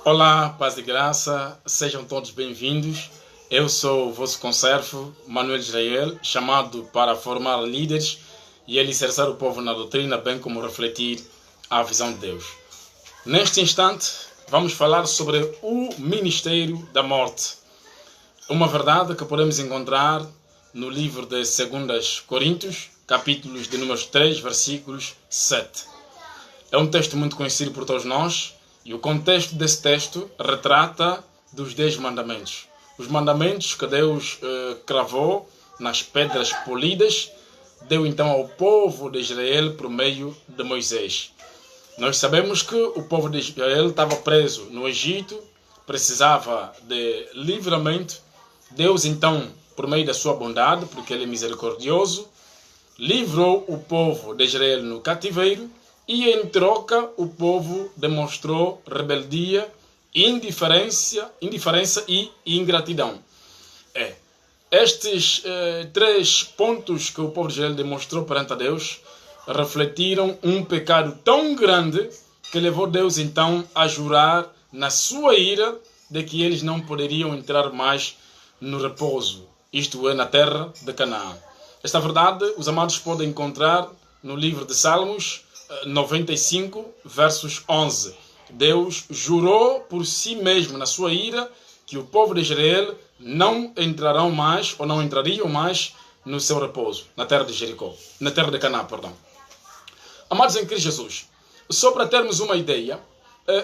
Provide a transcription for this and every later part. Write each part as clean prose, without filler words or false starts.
Olá, paz e graça, sejam todos bem-vindos. Eu sou o vosso conservo, Manuel Israel, chamado para formar líderes e alicerçar o povo na doutrina, bem como refletir a visão de Deus. Neste instante, vamos falar sobre o ministério da morte. Uma verdade que podemos encontrar no livro de 2 Coríntios, capítulos de números 3, versículos 7. É um texto muito conhecido por todos nós e o contexto desse texto retrata dos 10 mandamentos. Os mandamentos que Deus cravou nas pedras polidas, deu então ao povo de Israel por meio de Moisés. Nós sabemos que o povo de Israel estava preso no Egito, precisava de livramento. Deus então, por meio da sua bondade, porque Ele é misericordioso, livrou o povo de Israel no cativeiro e em troca o povo demonstrou rebeldia, indiferença e ingratidão. Estes 3 pontos que o povo de Israel demonstrou perante a Deus refletiram um pecado tão grande que levou Deus então a jurar na sua ira de que eles não poderiam entrar mais no repouso, isto é, na terra de Canaã. Esta verdade os amados podem encontrar no livro de Salmos 95, versos 11. Deus jurou por si mesmo na sua ira que o povo de Israel não entrariam mais no seu repouso, na terra de Jericó, na terra de Canaã, perdão. Amados em Cristo Jesus, só para termos uma ideia,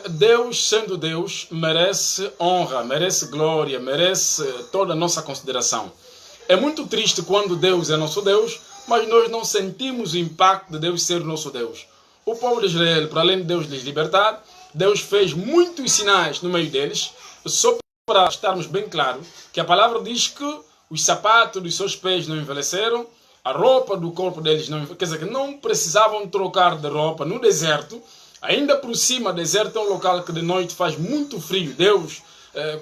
Deus, sendo Deus, merece honra, merece glória, merece toda a nossa consideração. É muito triste quando Deus é nosso Deus, mas nós não sentimos o impacto de Deus ser nosso Deus. O povo de Israel, para além de Deus lhes libertar, Deus fez muitos sinais no meio deles, só para estarmos bem claros, que a palavra diz que os sapatos dos seus pés não envelheceram, a roupa do corpo deles não envelheceu, quer dizer, que não precisavam trocar de roupa no deserto. Ainda por cima, deserto é um local que de noite faz muito frio. Deus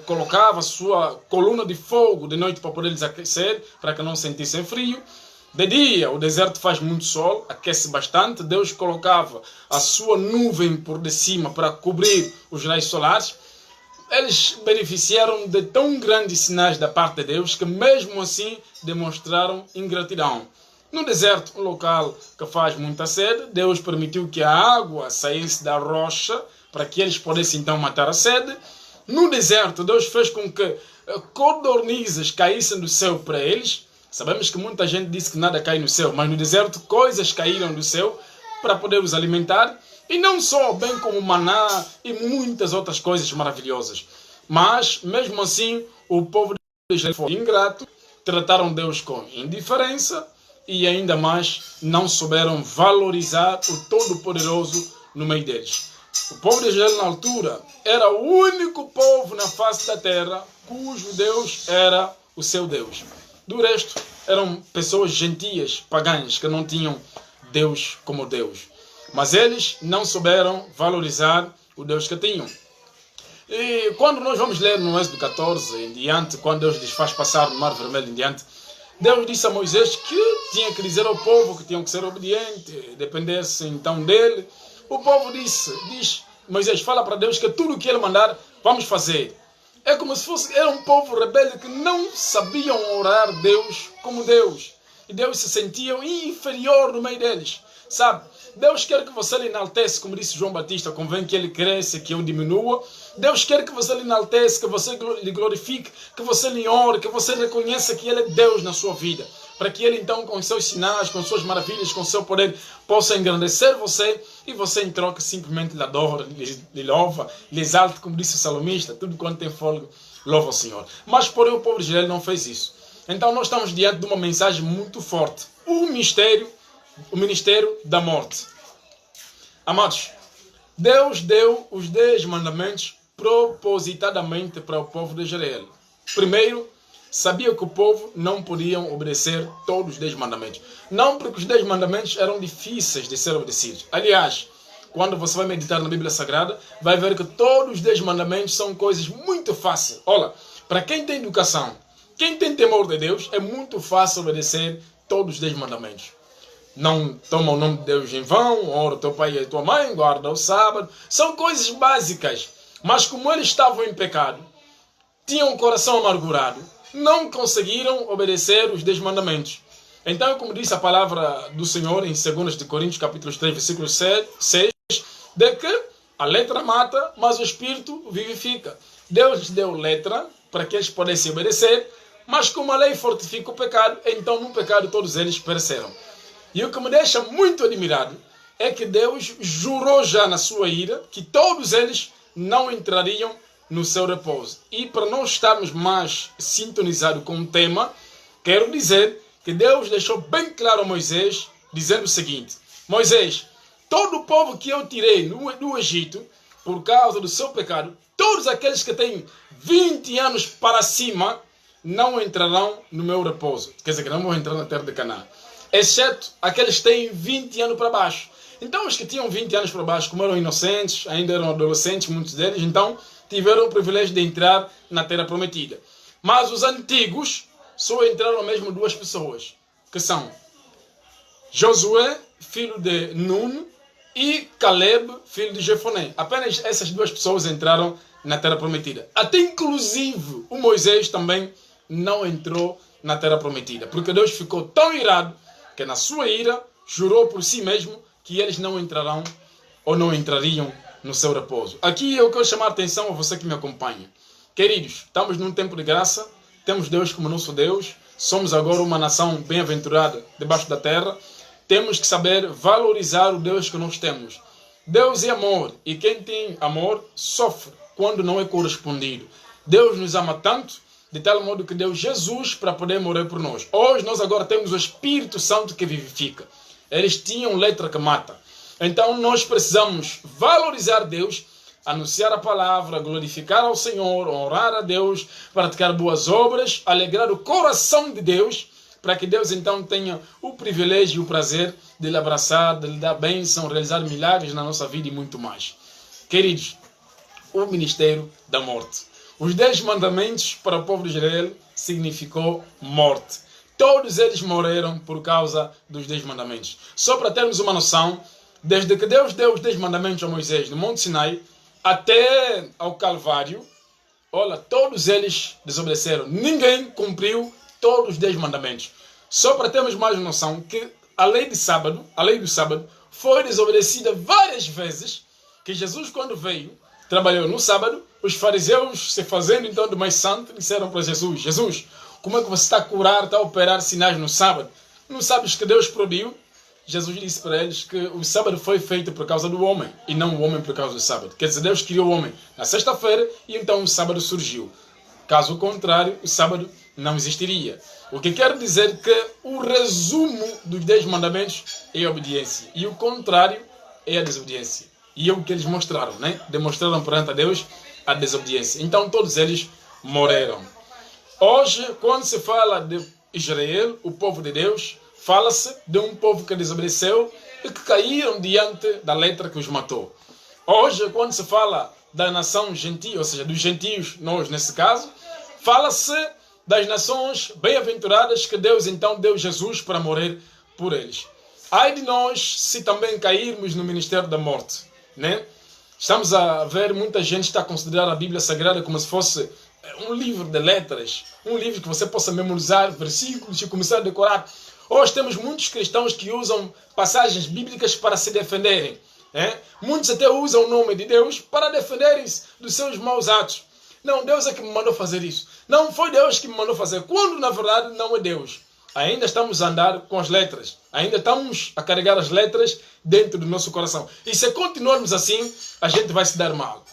colocava a sua coluna de fogo de noite para poder lhes aquecer, para que não sentissem frio. De dia, o deserto faz muito sol, aquece bastante. Deus colocava a sua nuvem por de cima para cobrir os raios solares. Eles beneficiaram de tão grandes sinais da parte de Deus que mesmo assim demonstraram ingratidão. No deserto, um local que faz muita sede, Deus permitiu que a água saísse da rocha para que eles pudessem então matar a sede. No deserto, Deus fez com que codornizes caíssem do céu para eles. Sabemos que muita gente disse que nada cai no céu, mas no deserto coisas caíram do céu para poder os alimentar. E não só, bem como maná e muitas outras coisas maravilhosas. Mas, mesmo assim, o povo de Israel foi ingrato, trataram Deus com indiferença e ainda mais não souberam valorizar o Todo-Poderoso no meio deles. O povo de Israel, na altura, era o único povo na face da terra cujo Deus era o seu Deus. Do resto, eram pessoas gentias, pagãs, que não tinham Deus como Deus. Mas eles não souberam valorizar o Deus que tinham. E quando nós vamos ler no Êxodo 14 em diante, quando Deus lhes faz passar no Mar Vermelho em diante, Deus disse a Moisés que tinha que dizer ao povo que tinham que ser obedientes, depender-se então dele. O povo diz, Moisés, fala para Deus que tudo o que ele mandar, vamos fazer. É como se era um povo rebelde que não sabiam orar Deus como Deus. E Deus se sentia inferior no meio deles. Sabe, Deus quer que você lhe enaltece, como disse João Batista, convém que ele cresça, que eu diminua. Deus quer que você lhe enaltece, que você lhe glorifique, que você lhe honre, que você reconheça que ele é Deus na sua vida. Para que ele então, com seus sinais, com suas maravilhas, com seu poder, possa engrandecer você e você em troca simplesmente lhe adora, lhe louva, lhe exalta, como disse o salomista, tudo quanto tem fôlego, louva o Senhor. Mas porém o povo de Israel não fez isso. Então nós estamos diante de uma mensagem muito forte. O ministério da morte. Amados, Deus deu os 10 mandamentos propositadamente para o povo de Israel. Primeiro, sabia que o povo não podia obedecer todos os 10 mandamentos. Não porque os 10 mandamentos eram difíceis de ser obedecidos. Aliás, quando você vai meditar na Bíblia Sagrada, vai ver que todos os 10 mandamentos são coisas muito fáceis. Olha, para quem tem educação, quem tem temor de Deus, é muito fácil obedecer todos os 10 mandamentos. Não toma o nome de Deus em vão, honra teu pai e tua mãe, guarda o sábado. São coisas básicas. Mas como eles estavam em pecado, tinham o coração amargurado, não conseguiram obedecer os 10 mandamentos. Então, como diz a palavra do Senhor em 2 de Coríntios, capítulo 3, versículo 6, de que a letra mata, mas o Espírito vivifica. Deus lhes deu letra para que eles pudessem obedecer, mas como a lei fortifica o pecado, então no pecado todos eles pereceram. E o que me deixa muito admirado é que Deus jurou já na sua ira que todos eles não entrariam no seu repouso. E para não estarmos mais sintonizados com o tema, quero dizer que Deus deixou bem claro a Moisés, dizendo o seguinte: Moisés, todo o povo que eu tirei do Egito, por causa do seu pecado, todos aqueles que têm 20 anos para cima, não entrarão no meu repouso. Quer dizer, que não vão entrar na terra de Canaã. Exceto aqueles que têm 20 anos para baixo. Então, os que tinham 20 anos para baixo, como eram inocentes, ainda eram adolescentes, muitos deles, então tiveram o privilégio de entrar na terra prometida. Mas os antigos só entraram mesmo 2 pessoas, que são Josué, filho de Nun, e Caleb, filho de Jefoné. Apenas essas 2 pessoas entraram na terra prometida. Até inclusive o Moisés também não entrou na terra prometida, porque Deus ficou tão irado que na sua ira jurou por si mesmo que eles não entrarão ou não entrariam no seu repouso. Aqui eu quero chamar a atenção a você que me acompanha. Queridos, estamos num tempo de graça, temos Deus como nosso Deus, somos agora uma nação bem-aventurada debaixo da terra, temos que saber valorizar o Deus que nós temos. Deus é amor, e quem tem amor sofre quando não é correspondido. Deus nos ama tanto, de tal modo que deu Jesus para poder morrer por nós. Hoje nós agora temos o Espírito Santo que vivifica. Eles tinham letra que mata. Então nós precisamos valorizar Deus, anunciar a palavra, glorificar ao Senhor, honrar a Deus, praticar boas obras, alegrar o coração de Deus, para que Deus então tenha o privilégio e o prazer de lhe abraçar, de lhe dar bênção, realizar milagres na nossa vida e muito mais. Queridos, o ministério da morte. Os 10 mandamentos para o povo de Israel significou morte. Todos eles morreram por causa dos 10 mandamentos. Só para termos uma noção, desde que Deus deu os 10 mandamentos a Moisés no Monte Sinai até ao Calvário, olha, todos eles desobedeceram. Ninguém cumpriu todos os 10 mandamentos. Só para termos mais noção que a lei do sábado foi desobedecida várias vezes, que Jesus quando veio, trabalhou no sábado, os fariseus, se fazendo então do mais santo, disseram para Jesus: Jesus, como é que você está a curar, está a operar sinais no sábado? Não sabes que Deus proibiu? Jesus disse para eles que o sábado foi feito por causa do homem, e não o homem por causa do sábado. Quer dizer, Deus criou o homem na sexta-feira, e então o sábado surgiu. Caso contrário, o sábado não existiria. O que quer dizer que o resumo dos 10 mandamentos é a obediência, e o contrário é a desobediência. E é o que eles mostraram, né? Demonstraram perante a Deus a desobediência. Então todos eles morreram. Hoje, quando se fala de Israel, o povo de Deus, fala-se de um povo que desobedeceu e que caíram diante da letra que os matou. Hoje, quando se fala da nação gentil, ou seja, dos gentios, nós nesse caso, fala-se das nações bem-aventuradas que Deus então deu Jesus para morrer por eles. Ai de nós se também cairmos no ministério da morte, né? Estamos a ver muita gente está a considerar a Bíblia Sagrada como se fosse um livro de letras, um livro que você possa memorizar versículos e começar a decorar. Hoje temos muitos cristãos que usam passagens bíblicas para se defenderem. Muitos até usam o nome de Deus para defenderem-se dos seus maus atos. Não, Deus é que me mandou fazer isso. Não foi Deus que me mandou fazer, quando na verdade não é Deus. Ainda estamos a andar com as letras. Ainda estamos a carregar as letras dentro do nosso coração. E se continuarmos assim, a gente vai se dar mal.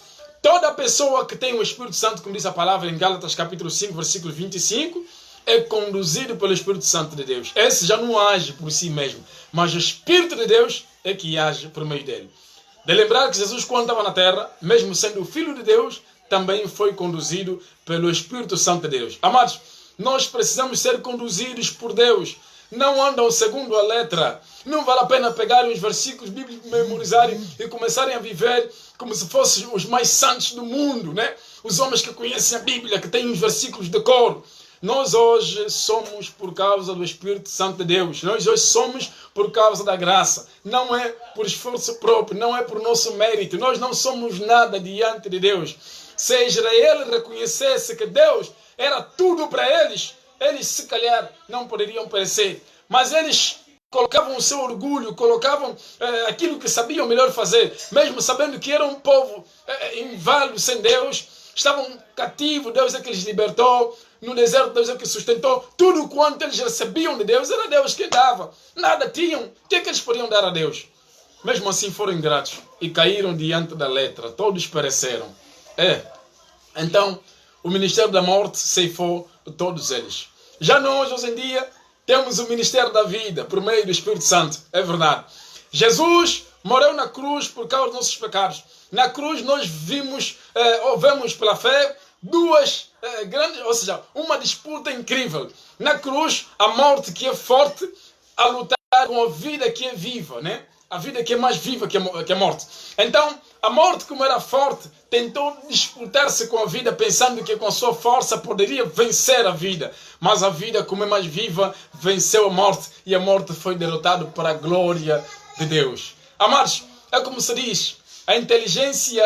Toda pessoa que tem o Espírito Santo, como diz a palavra em Gálatas capítulo 5, versículo 25, é conduzido pelo Espírito Santo de Deus. Esse já não age por si mesmo, mas o Espírito de Deus é que age por meio dele. De lembrar que Jesus, quando estava na terra, mesmo sendo o Filho de Deus, também foi conduzido pelo Espírito Santo de Deus. Amados, nós precisamos ser conduzidos por Deus. Não andam segundo a letra. Não vale a pena pegarem os versículos bíblicos, memorizarem e começarem a viver como se fossem os mais santos do mundo, né? Os homens que conhecem a Bíblia, que têm os versículos de cor. nós hoje somos por causa do Espírito Santo de Deus. Nós hoje somos por causa da graça. Não é por esforço próprio, não é por nosso mérito. Nós não somos nada diante de Deus. Se Israel reconhecesse que Deus era tudo para eles se calhar não poderiam perecer. Mas eles colocavam o seu orgulho, colocavam aquilo que sabiam melhor fazer, mesmo sabendo que era um povo inválido sem Deus. Estavam cativos, Deus é que lhes libertou. No deserto, Deus é que sustentou. Tudo quanto eles recebiam de Deus, era Deus que dava. Nada tinham. O que é que eles podiam dar a Deus? Mesmo assim foram ingratos e caíram diante da letra. Todos pereceram. Então, o ministério da morte ceifou todos eles. Já nós, hoje em dia, temos o ministério da vida por meio do Espírito Santo. É verdade. Jesus morreu na cruz por causa dos nossos pecados. Na cruz nós vemos pela fé duas grandes, ou seja, uma disputa incrível. Na cruz, a morte que é forte a lutar com a vida que é viva, né? A vida que é mais viva que a morte. Então, a morte, como era forte, tentou disputar-se com a vida, pensando que com a sua força poderia vencer a vida. Mas a vida, como é mais viva, venceu a morte. E a morte foi derrotada para a glória de Deus. Amados, é como se diz, a inteligência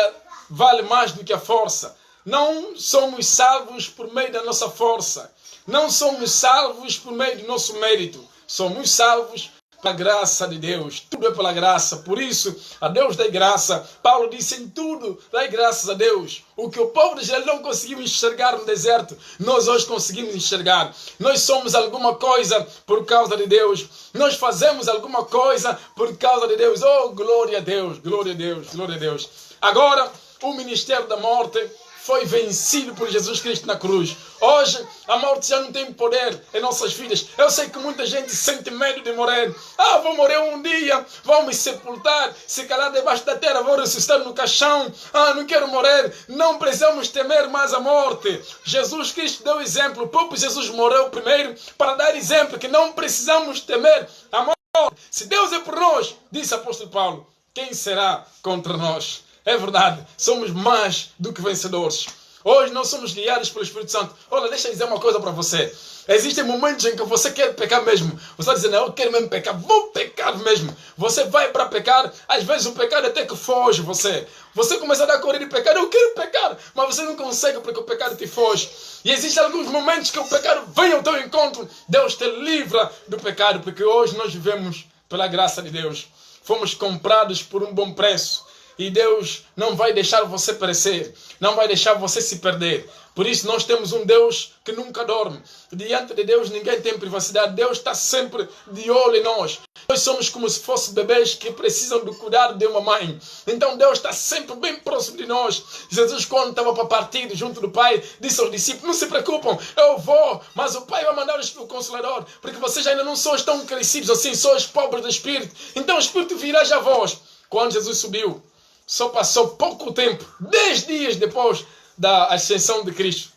vale mais do que a força. Não somos salvos por meio da nossa força. Não somos salvos por meio do nosso mérito. Somos salvos pela graça de Deus. Tudo é pela graça. Por isso, a Deus dá graça. Paulo disse: em tudo dai graças a Deus. O que o povo de Israel não conseguiu enxergar no deserto, nós hoje conseguimos enxergar. Nós somos alguma coisa por causa de Deus. Nós fazemos alguma coisa por causa de Deus. Oh, glória a Deus, glória a Deus, glória a Deus. Agora, o ministério da morte foi vencido por Jesus Cristo na cruz. Hoje, a morte já não tem poder em nossas vidas. Eu sei que muita gente sente medo de morrer. Vou morrer um dia, vão me sepultar, se calhar debaixo da terra, vou ressuscitar no caixão. Não quero morrer. Não precisamos temer mais a morte. Jesus Cristo deu exemplo. O próprio Jesus morreu primeiro para dar exemplo que não precisamos temer a morte. Se Deus é por nós, disse o apóstolo Paulo, quem será contra nós? É verdade, somos mais do que vencedores. Hoje nós somos guiados pelo Espírito Santo. Olha, deixa eu dizer uma coisa para você. Existem momentos em que você quer pecar mesmo. Você está dizendo: eu quero mesmo pecar, vou pecar mesmo. Você vai para pecar, às vezes o pecado até que foge você. Você começa a dar corrida de pecado, eu quero pecar, mas você não consegue porque o pecado te foge. E existem alguns momentos que o pecado vem ao teu encontro. Deus te livra do pecado, porque hoje nós vivemos pela graça de Deus. Fomos comprados por um bom preço. E Deus não vai deixar você perecer, não vai deixar você se perder. Por isso nós temos um Deus que nunca dorme. Diante de Deus ninguém tem privacidade. Deus está sempre de olho em nós. Nós somos como se fossem bebês que precisam do cuidado de uma mãe. Então Deus está sempre bem próximo de nós. Jesus, quando estava para partir junto do Pai, disse aos discípulos: não se preocupem, eu vou, mas o Pai vai mandar o Consolador, porque vocês ainda não são tão crescidos assim, sois pobres do Espírito. Então o Espírito virá já a vós. Quando Jesus subiu, só passou pouco tempo, 10 dias depois da ascensão de Cristo.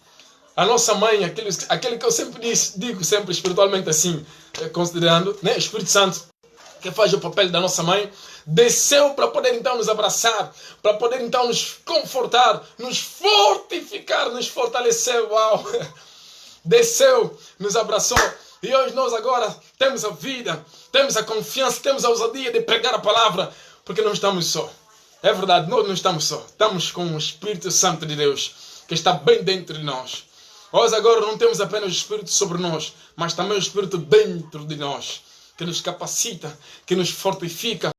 A nossa mãe, aquele que eu sempre digo sempre espiritualmente assim, considerando, né, Espírito Santo, que faz o papel da nossa mãe, desceu para poder então nos abraçar, para poder então nos confortar, nos fortificar, nos fortalecer. Uau! Desceu, nos abraçou. E hoje nós agora temos a vida, temos a confiança, temos a ousadia de pregar a palavra, porque não estamos só. É verdade, nós não estamos só. Estamos com o Espírito Santo de Deus, que está bem dentro de nós. Hoje agora não temos apenas o Espírito sobre nós, mas também o Espírito dentro de nós, que nos capacita, que nos fortifica,